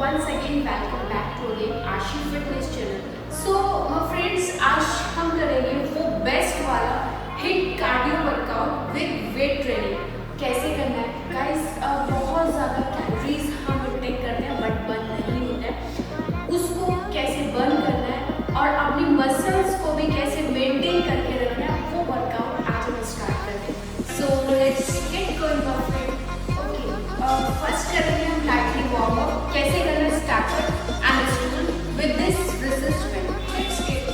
once again welcome back to again आशी fitness channel. So friends, आज हम करेंगे वो बेस्ट वाला hit cardio workout with weight training. कैसे करना है गाइस? बहुत ज़्यादा कैलोरीज हम इंटेक करते हैं बट बर्न नहीं होता है। उसको कैसे बर्न करना है और अपनी मसल्स को भी कैसे मेंटेन करके रखना है, वो वर्कआउट आज हम स्टार्ट करते हैं। So let's get going perfect. First करेंगे हम लाइटली वार्म अप। कैसे करना है? Start and stool with this resistant. Let's get.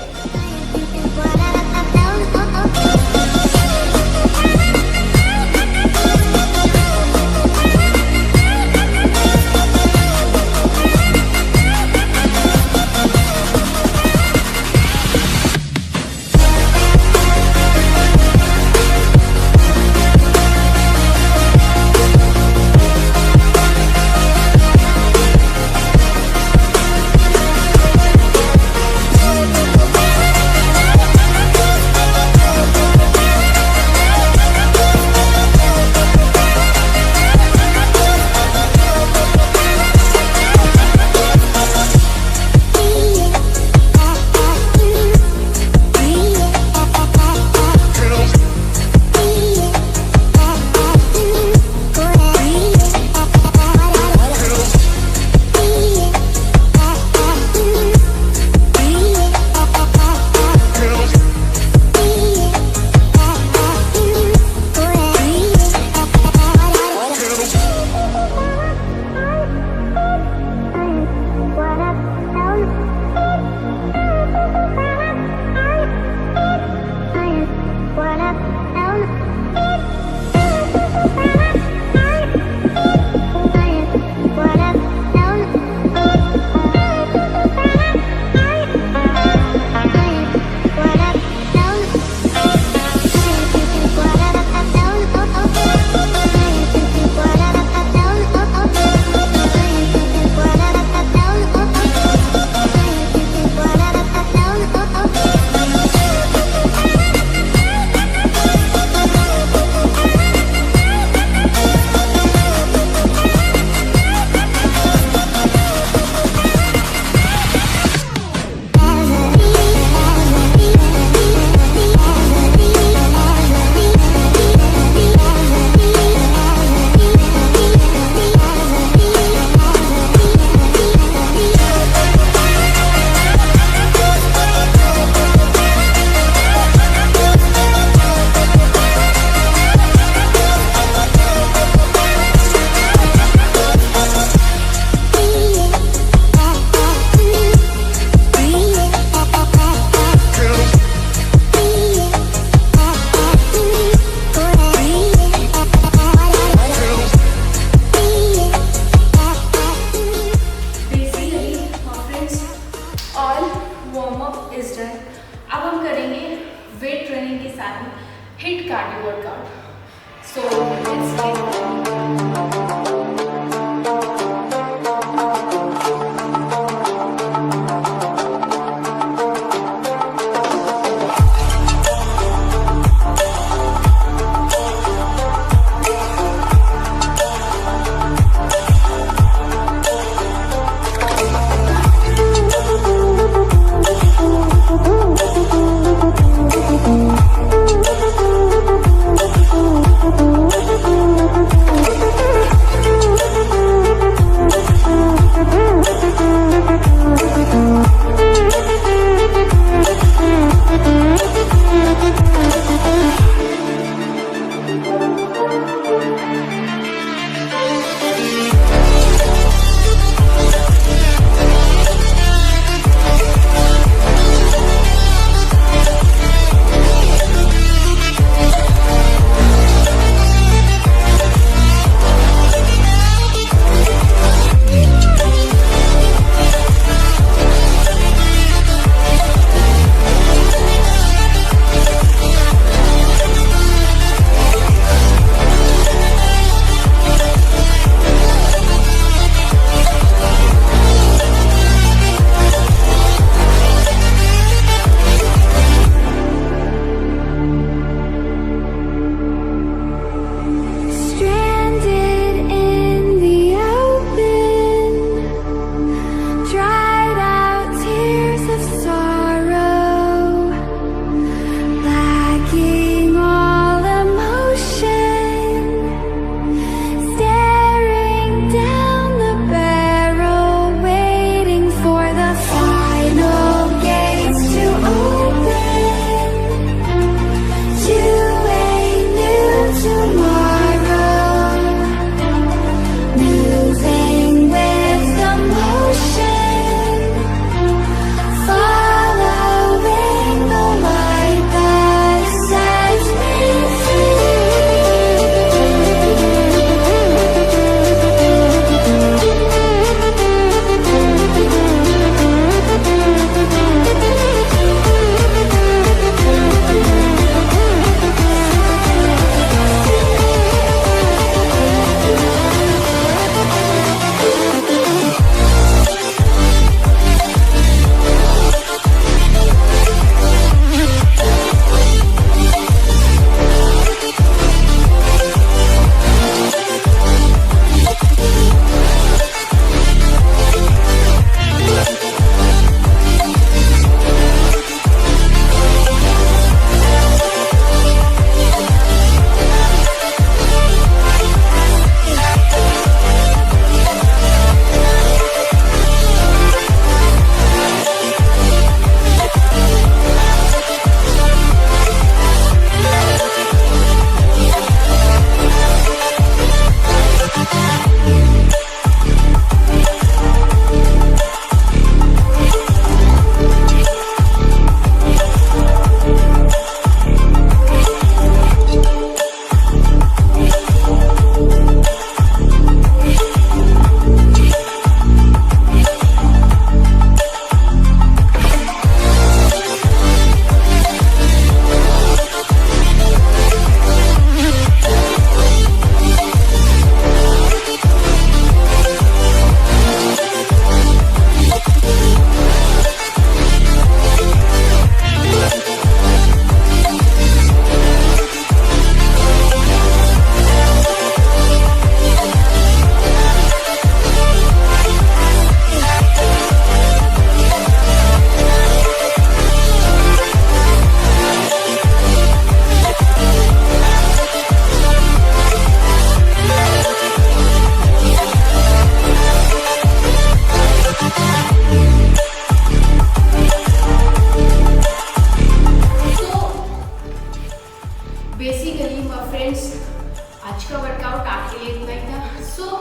के लिए इतना ही था। सो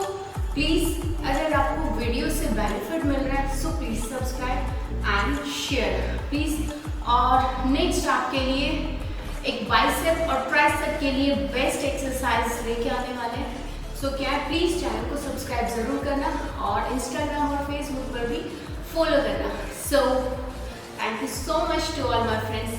प्लीज़ अगर आपको वीडियो से बेनिफिट मिल रहा है so please subscribe and share please. और नेक्स्ट आपके लिए एक बाइसेप और ट्राइसेप के लिए बेस्ट एक्सरसाइज लेके आने वाले हैं। सो क्या है, प्लीज़ चैनल को सब्सक्राइब ज़रूर करना और इंस्टाग्राम और फेसबुक पर भी फॉलो करना। So thank you so much to all my friends.